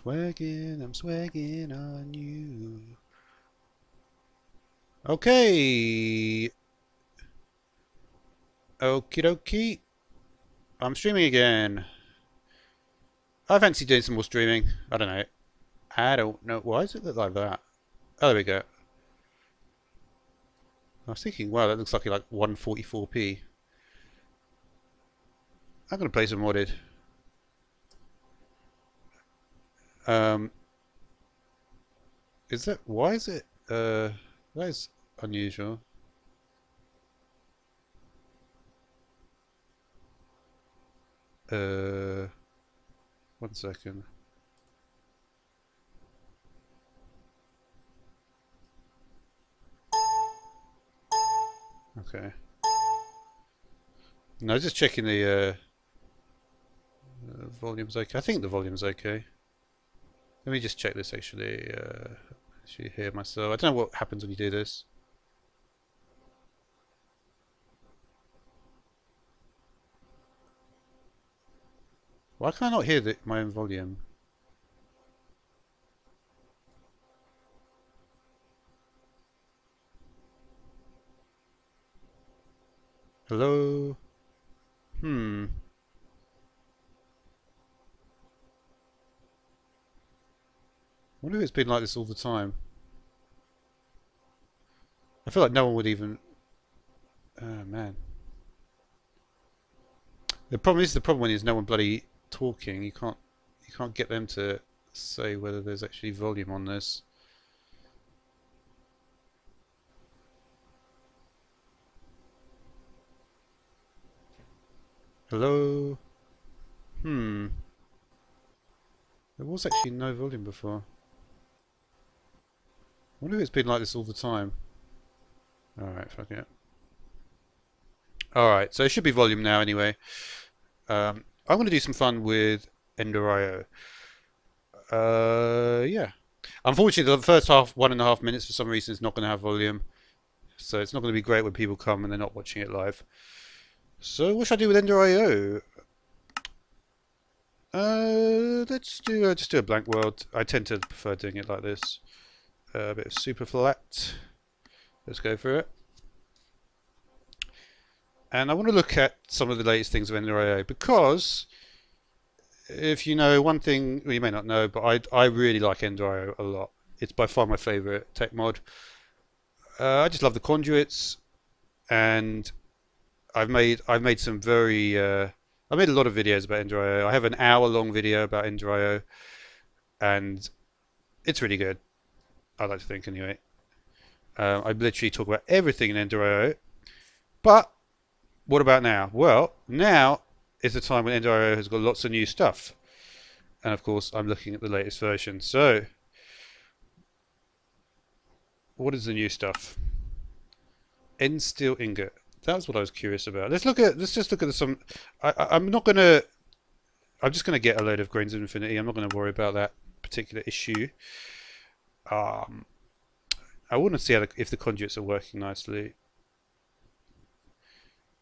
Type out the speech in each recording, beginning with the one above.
I'm swagging on you. Okay. Okie dokie. I'm streaming again. I fancy doing some more streaming. I don't know. I don't know. Why does it look like that? Oh, there we go. I was thinking, wow, that looks like 144p. I'm going to play some modded. Um, is that, why is it, that is unusual. Uh, 1 second. Okay. No, just checking the volume's okay. I think the volume's okay. Let me just check this actually. Actually hear myself. I don't know what happens when you do this. Why can I not hear my own volume? Hello? Hmm. I wonder if it's been like this all the time. I feel like no one would even... Oh, man. The problem when there's no one bloody talking. You can't get them to say whether there's actually volume on this. Hello? Hmm. There was actually no volume before. I wonder if it's been like this all the time. Alright, fuck it. Alright, so it should be volume now anyway. I'm going to do some fun with Ender.io. Yeah. Unfortunately, the first 1.5 minutes for some reason is not going to have volume. So it's not going to be great when people come and they're not watching it live. So what should I do with Ender.io? Let's do just do a blank world. I tend to prefer doing it like this. A bit of super flat. Let's go for it. And I want to look at some of the latest things of Ender.io because if you know one thing, well, you may not know, but I really like Ender.io a lot. It's by far my favorite tech mod. I just love the conduits, and I've made some very I made a lot of videos about Ender.io. I have an hour-long video about Ender.io, and it's really good. I like to think anyway. I literally talk about everything in Ender.io. But what about now? Well, now is the time when Ender.io has got lots of new stuff. And of course, I'm looking at the latest version. So, what is the new stuff? End steel ingot. That was what I was curious about. Let's just look at some. I'm not gonna. I'm just gonna get a load of grains of infinity. I'm not gonna worry about that particular issue. Um, I want to see if the conduits are working nicely.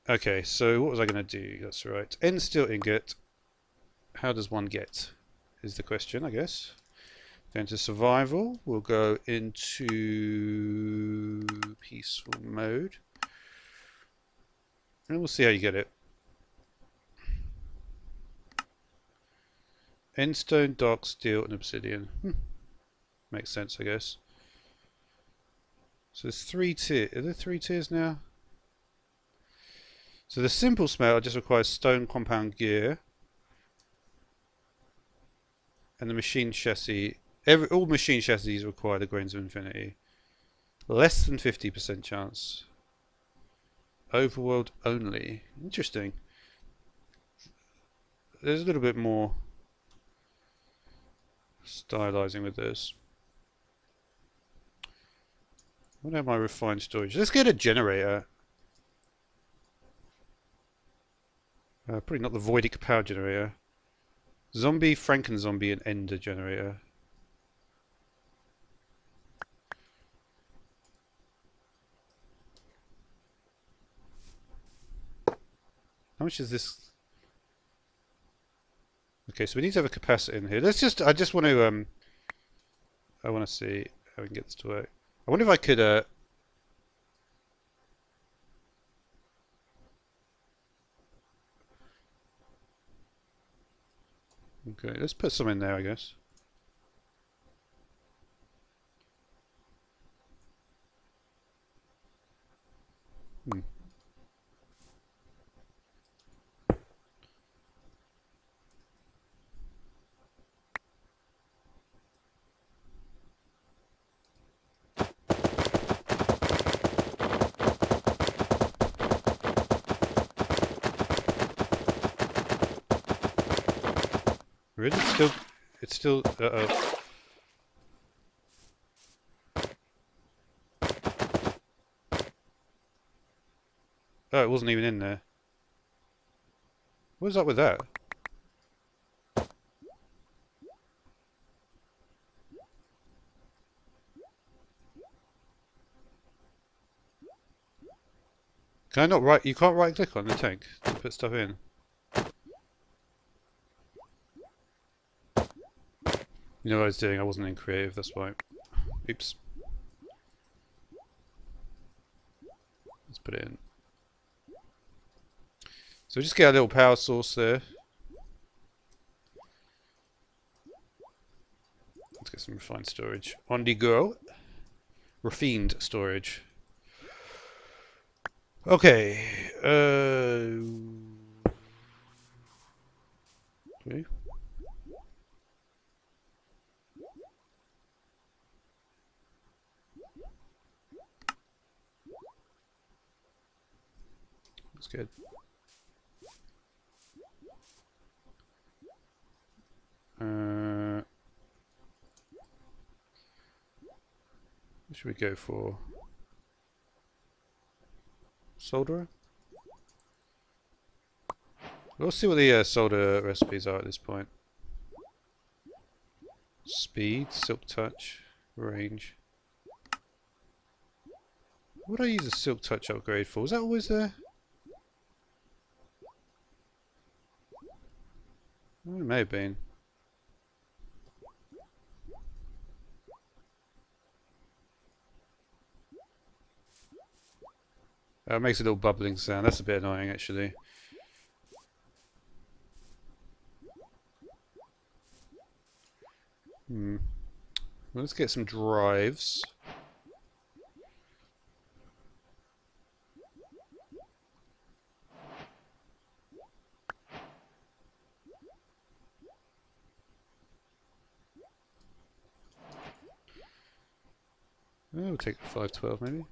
Okay, so what was I gonna do? That's right. End steel ingot. How does one get? Is the question, I guess. Go into survival. We'll go into peaceful mode. And we'll see how you get it. Endstone, dark steel, and obsidian. Makes sense, I guess. So there's 3 tiers. Are there 3 tiers now? So the simple smelter just requires stone compound gear. And the machine chassis. All machine chassis require the grains of infinity. Less than 50% chance. Overworld only. Interesting. There's a little bit more stylizing with this. What about my refined storage? Let's get a generator. Probably not the Voidic power generator. Zombie, Frankenzombie, and Ender generator. How much is this? Okay, so we need to have a capacitor in here. Let's just. I just want to. I want to see how we can get this to work. I wonder if I could. Okay, let's put some in there, I guess. Hmm. Really? It's still. Uh-oh. Oh, it wasn't even in there. What was up with that? Can I not right? You can't right click on the tank to put stuff in. You know what I was doing? I wasn't in creative, that's why. Oops. Let's put it in. So we just get a little power source there. Let's get some refined storage. On the go. Refined storage. Okay. Okay. That's good. What should we go for? Solderer? We'll see what the solder recipes are at this point. Speed, silk touch, range. What would I use a silk touch upgrade for? Was that always there? Oh, it may have been. It makes a little bubbling sound. That's a bit annoying, actually. Well, let's get some drives. Oh, we'll take 512 maybe.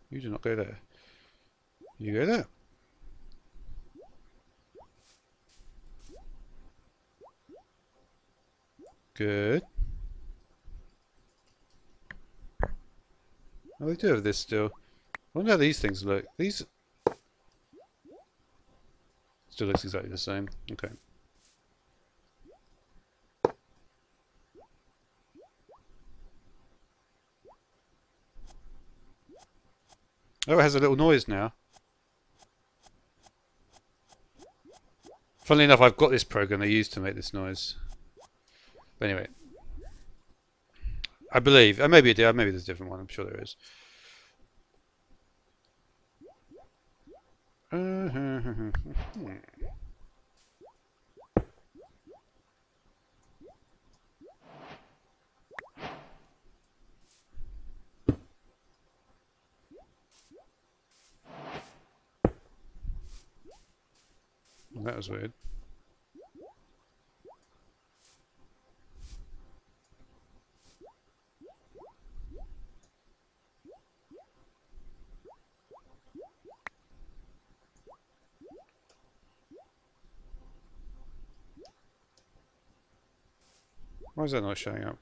You do not go there. You go there. Good. Oh, we do have this still. I wonder how these things look. These still looks exactly the same. Okay. Oh, it has a little noise now. Funnily enough, I've got this program they use to make this noise. But anyway. I believe. Maybe it did. Maybe there's a different one. I'm sure there is. That was weird. Why is that not showing up?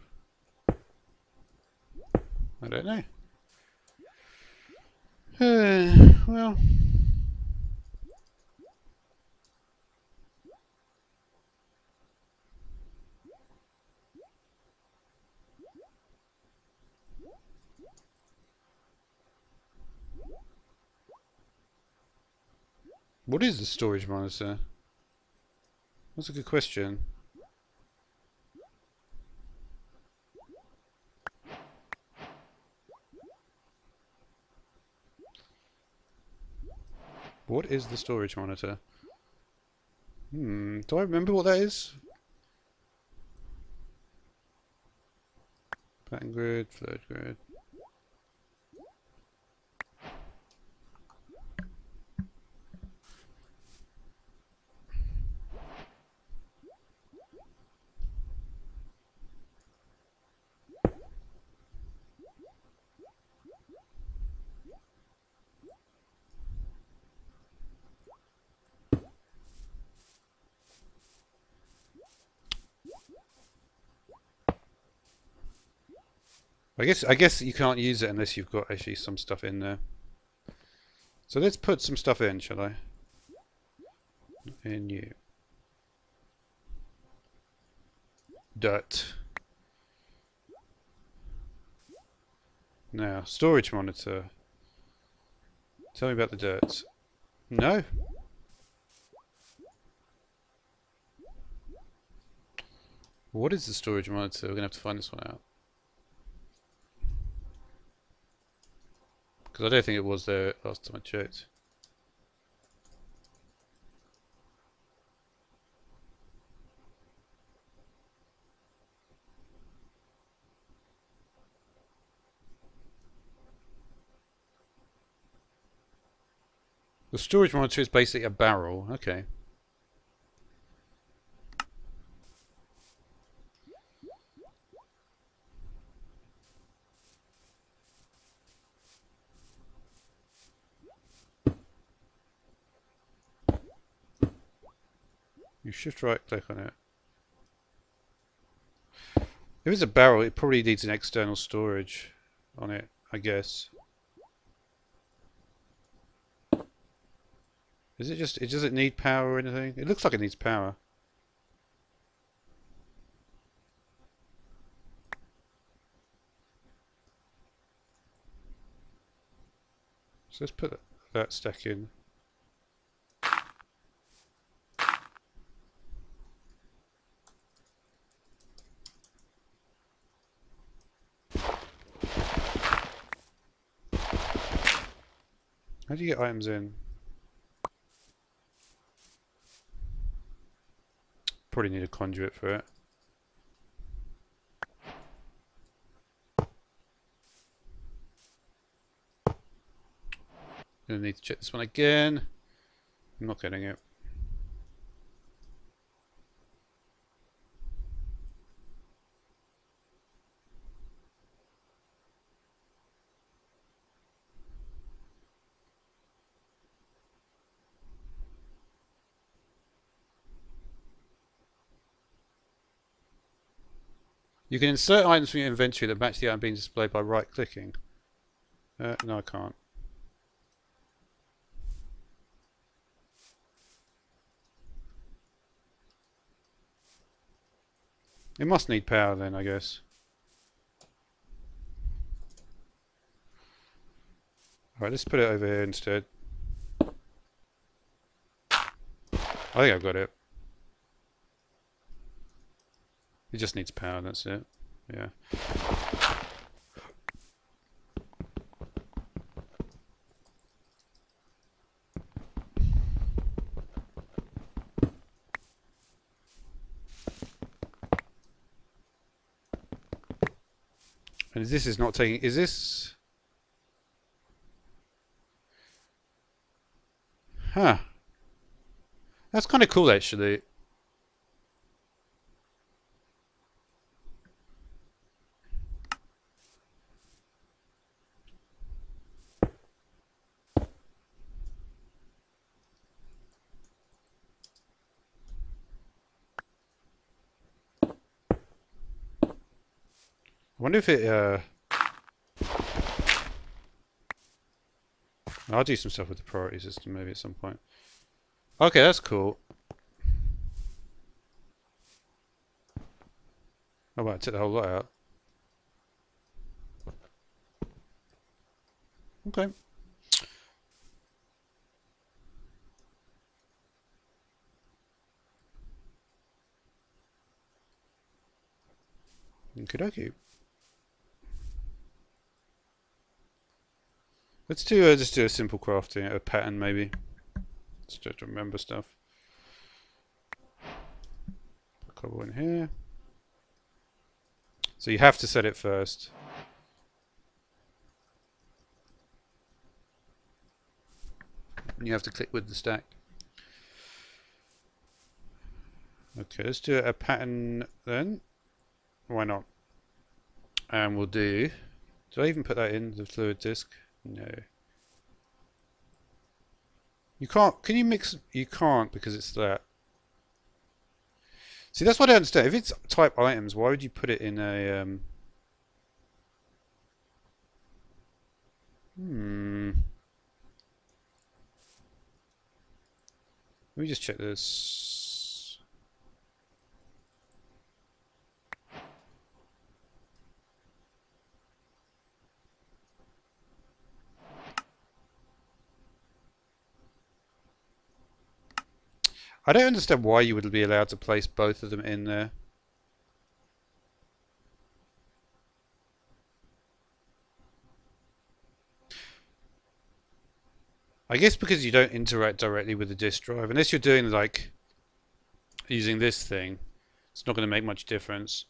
I don't know. Well. What is the storage monitor? That's a good question. What is the storage monitor? Do I remember what that is? Pattern grid, float grid. I guess you can't use it unless you've got actually some stuff in there. So let's put some stuff in, shall I? In you. Dirt. Now, storage monitor. Tell me about the dirt. No? What is the storage monitor? We're going to have to find this one out. Because I don't think it was there last time I checked. The storage monitor is basically a barrel. Okay. You shift right click on it. If it's a barrel, it probably needs an external storage on it, I guess. Is it just, does it need power or anything? It looks like it needs power. So let's put that stack in. How do you get items in? Probably need a conduit for it. Gonna need to check this one again. I'm not getting it. You can insert items from your inventory that match the item being displayed by right-clicking. No, I can't. It must need power then, I guess. Alright, let's put it over here instead. I think I've got it. It just needs power, that's it. Yeah. And this is not taking... Is this... Huh. That's kind of cool, actually. I wonder if it... I'll do some stuff with the priority system maybe at some point. Okay, that's cool. Oh, well, I took the whole lot out. Okay. Okie dokie. Let's do just do a simple crafting, a pattern maybe. Let's just remember stuff. Put cobble in here. So you have to set it first. And you have to click with the stack. Okay, let's do a pattern then. Why not? And we'll do... Did I even put that in, the fluid disk? No. You can't... Can you mix... You can't because it's that. See, that's what I don't understand. If it's type items, why would you put it in a... Let me just check this. I don't understand why you would be allowed to place both of them in there. I guess because you don't interact directly with the disk drive. Unless you're doing like using this thing, it's not going to make much difference.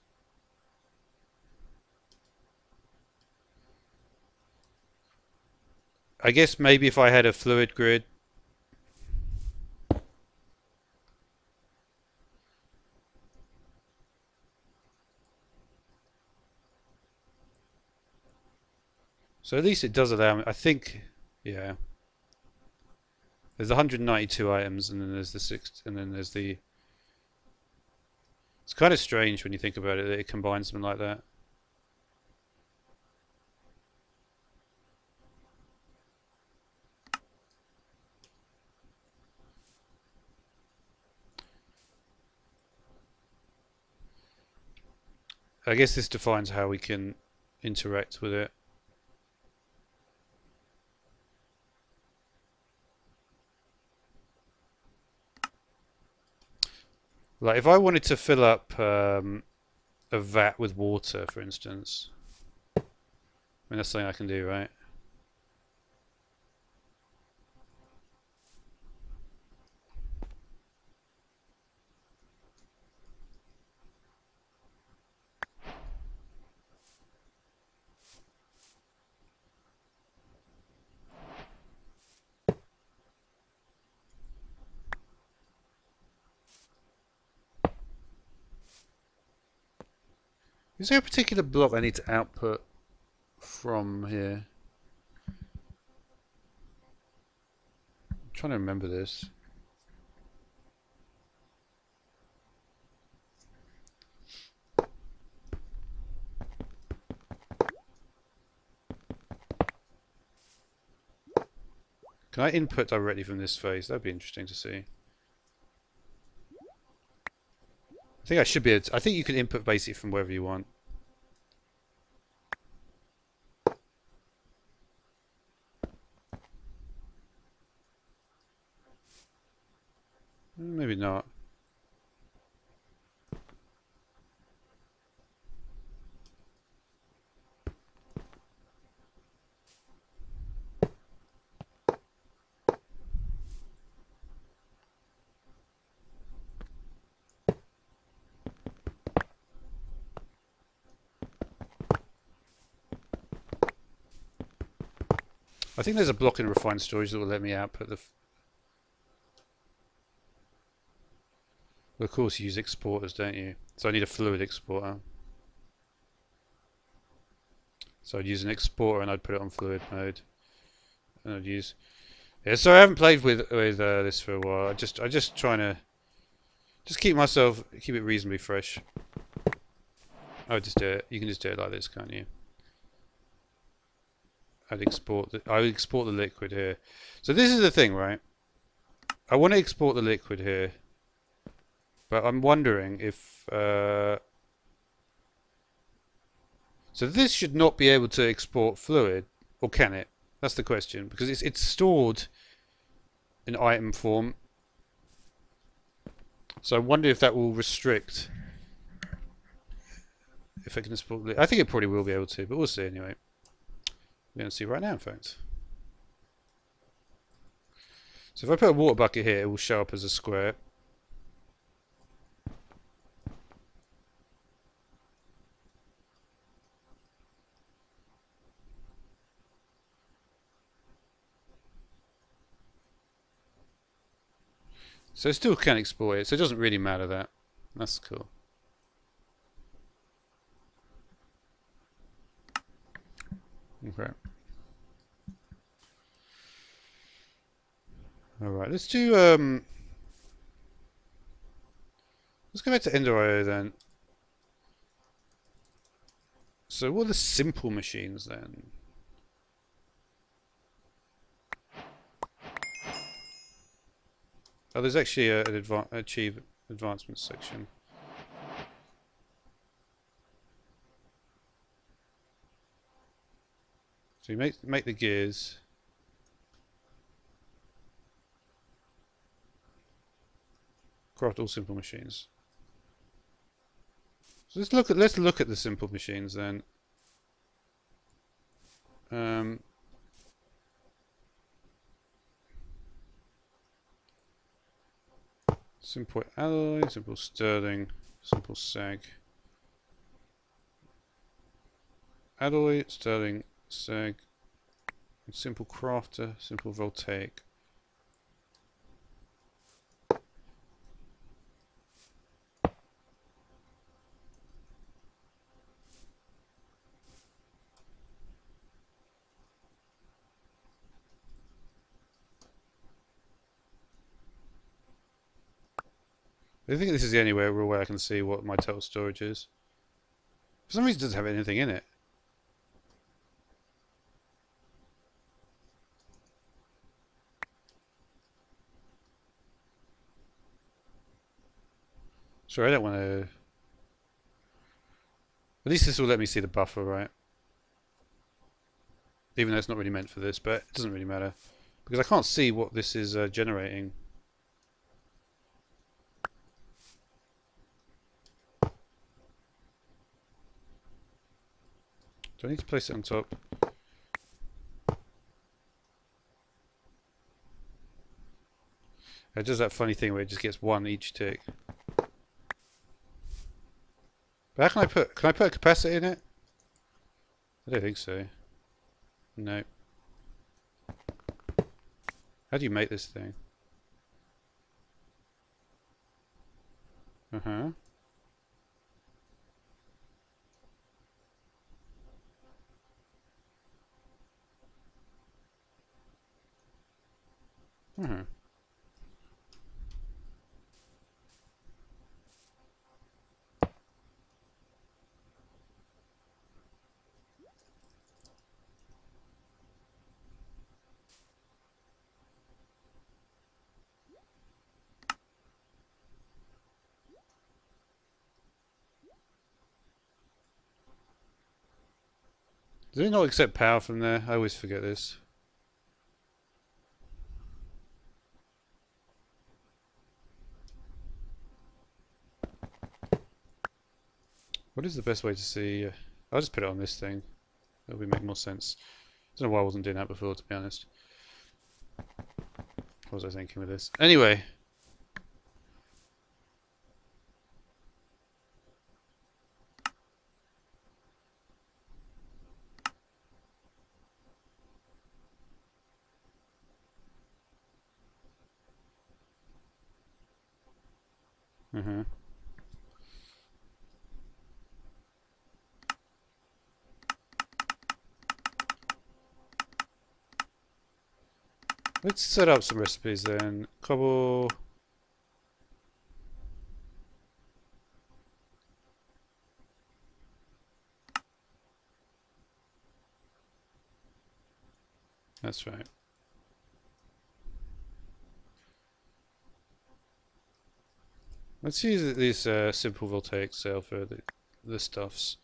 I guess maybe if I had a fluid grid. So at least it does allow me, I think, yeah. There's 192 items, and then there's the 6, and then there's the... It's kind of strange when you think about it that it combines them like that. I guess this defines how we can interact with it. Like if I wanted to fill up a vat with water, for instance, I mean that's something I can do, right? Is there a particular block I need to output from here? I'm trying to remember this. Can I input directly from this phase? That'd be interesting to see. I think I should be able to, I think you can input basically from wherever you want. Maybe not. I think there's a block in refined storage that will let me output the... Well, of course you use exporters, don't you? So I need a fluid exporter. So I'd use an exporter and I'd put it on fluid mode. And I'd use... Yeah, so I haven't played with this for a while. I just trying to... Just keep it reasonably fresh. I would just do it. You can just do it like this, can't you? I would export the liquid here. So this is the thing, right? I want to export the liquid here, but I'm wondering if so this should not be able to export fluid, or can it? That's the question, because it's stored in item form. So I wonder if that will restrict if it can support. I think it probably will be able to, but we'll see anyway. We're going to see right now, in fact. So if I put a water bucket here, it will show up as a square. So it still can export it, so it doesn't really matter that. That's cool. Okay. Alright, let's do let's go back to Ender.io then. So what are the simple machines then? Oh, there's actually an achieve advancement section. So you make the gears. Craft all simple machines. So let's look at the simple machines then. Simple alloy, simple sterling, simple sag. Alloy, sterling, sag, simple crafter, simple voltaic. I think this is the only real way I can see what my total storage is. For some reason it doesn't have anything in it. Sorry, I don't want to... At least this will let me see the buffer, right? Even though it's not really meant for this, but it doesn't really matter. Because I can't see what this is generating. Do I need to place it on top? It does that funny thing where it just gets one each tick. But how can I put a capacitor in it? I don't think so. No. How do you make this thing? Uh-huh. Uh-huh. Does it not accept power from there? I always forget this. What is the best way to see? I'll just put it on this thing. That would make more sense. I don't know why I wasn't doing that before, to be honest. What was I thinking with this? Anyway. Uh-huh. Let's set up some recipes then. Cobble. That's right. Let's use these simple voltaic cell for the stuffs.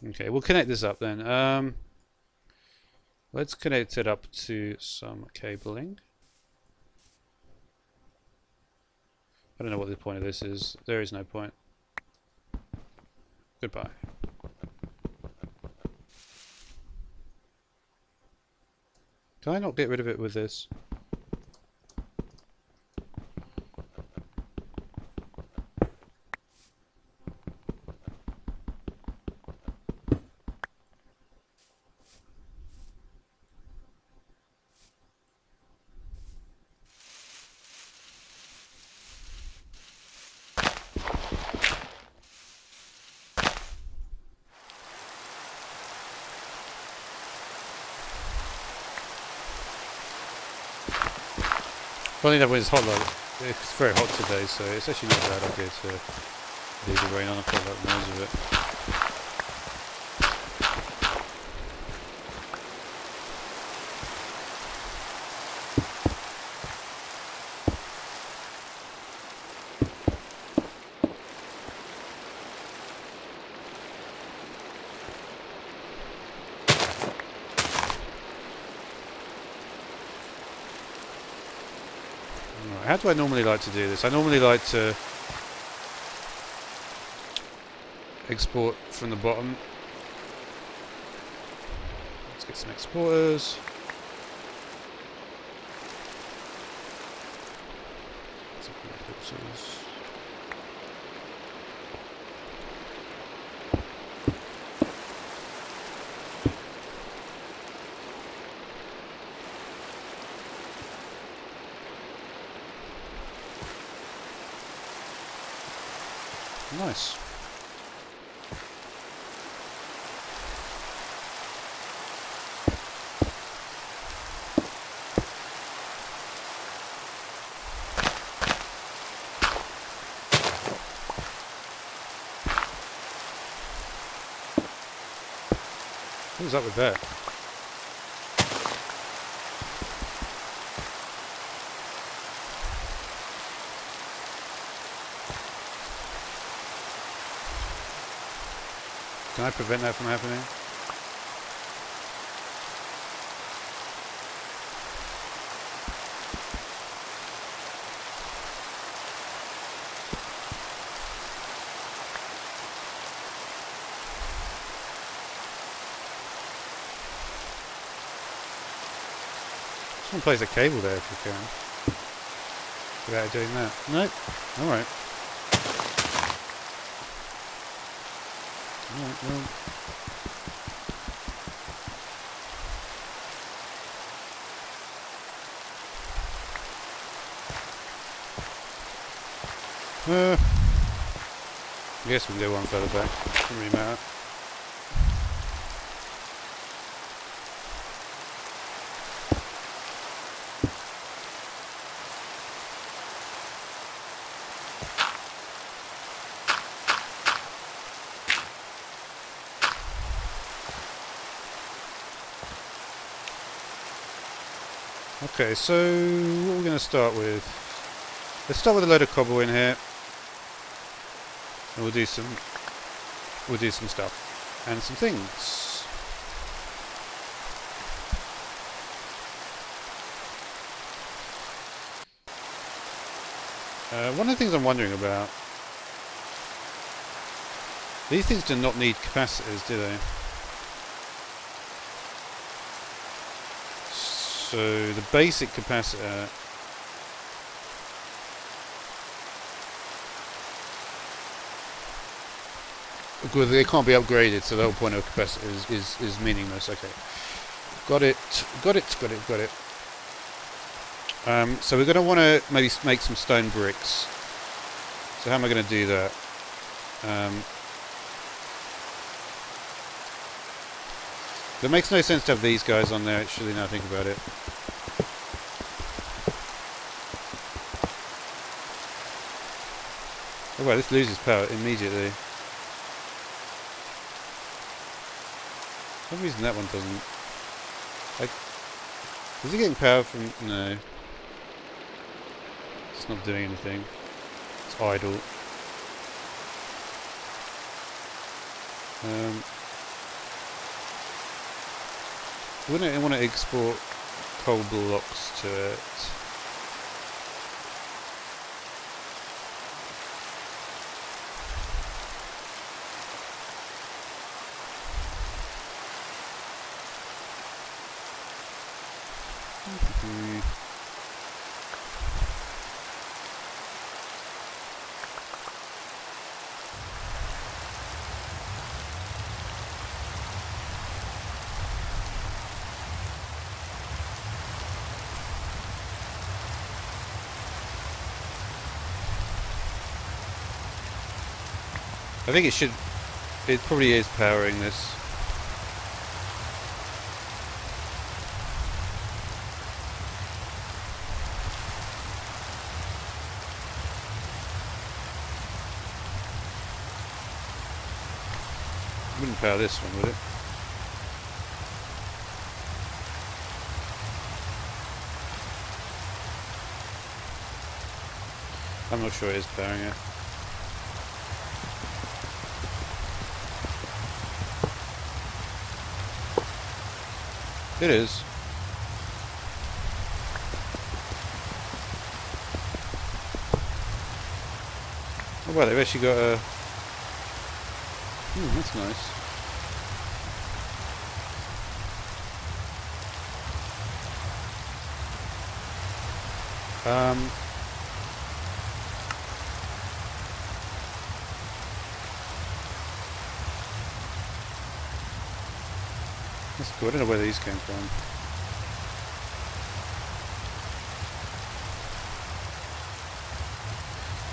Okay, we'll connect this up then. Let's connect it up to some cabling. I don't know what the point of this is. There is no point. Goodbye. Can I not get rid of it with this? Funny enough, when it's hot, like, it's very hot today, so it's actually not a bad idea to leave the rain on. I quite like the noise of it. How do I normally like to do this? I normally like to export from the bottom. Let's get some exporters. Some pixels. Nice. What was up with that? Can I prevent that from happening? Someone place a cable there if you can. Without doing that. Nope. Alright. Alright, well. I guess we can go one further back. Doesn't really matter. Okay, so what we're going to start with, let's start with a load of cobble in here, and we'll do some stuff and some things. One of the things I'm wondering about, these things do not need capacitors, do they? So the basic capacitor because they can't be upgraded, so the whole point of a capacitor is meaningless. Okay, got it. So we're going to want to maybe make some stone bricks. So how am I going to do that? It makes no sense to have these guys on there, actually, now I think about it. Oh wow, this loses power immediately. For some reason that one doesn't. Is it getting power from... No. It's not doing anything. It's idle. Wouldn't want to export coal blocks to it. I think it should. It probably is powering this. Wouldn't power this one, would it? I'm not sure it is powering it. It is. Oh well, they've actually got a... that's nice. That's cool. I don't know where these came from.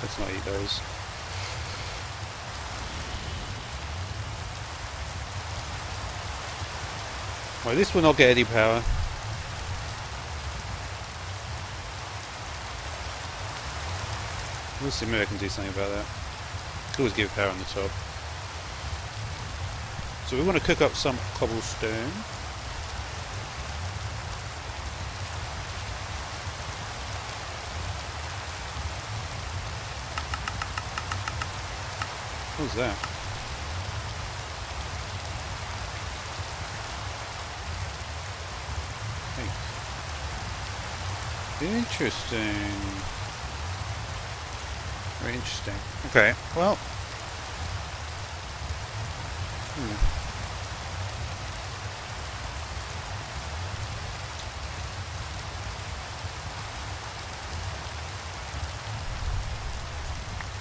Let's not eat those. Right, this will not get any power. We'll see, maybe I can do something about that. Could always give power on the top. So we want to cook up some cobblestone. What's that? Hey. Interesting. Very interesting. Okay, well.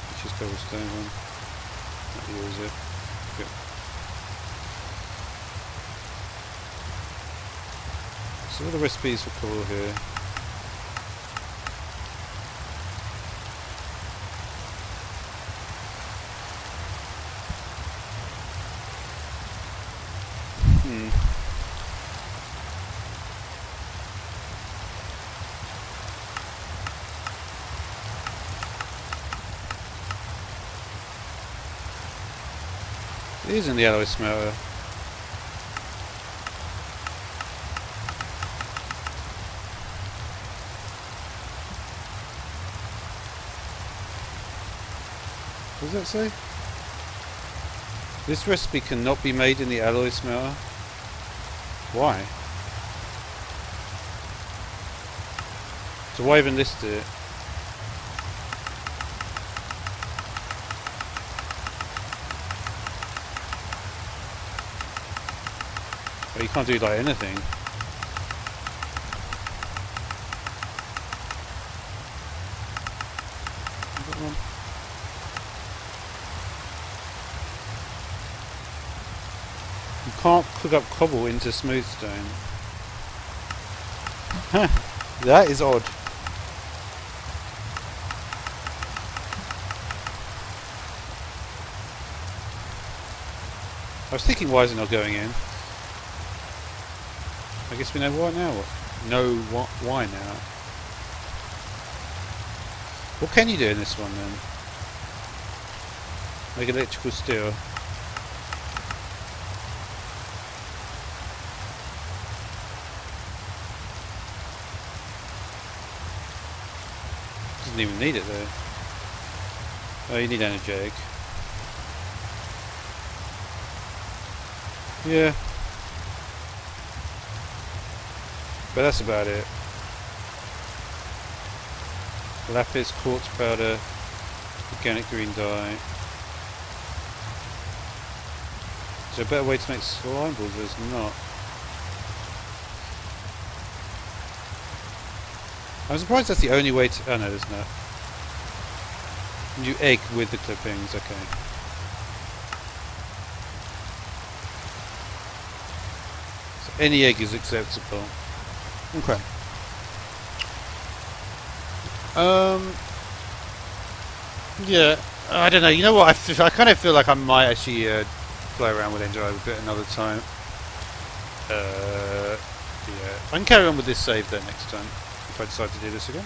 Let's just cobblestone one. That was it. Good. So what are the recipes for coal here? It isn't the alloy smelter. What does that say? This recipe cannot be made in the alloy smelter. Why? So why even list it? But you can't do like anything. You can't cook up cobble into smooth stone. Huh, that is odd. I was thinking, why is it not going in? I guess we know why now. Why now? What can you do in this one then? Make electrical steel. Doesn't even need it though. Oh, you need energetic. Yeah. But that's about it. Lapis, quartz powder, organic green dye. Is there a better way to make slime balls? There's not. I'm surprised that's the only way to... Oh no, there's not. You egg with the clippings, okay. So any egg is acceptable. Okay. Yeah, I don't know. You know what? I kind of feel like I might actually play around with Ender Eye a bit another time. Yeah, I can carry on with this save there next time if I decide to do this again.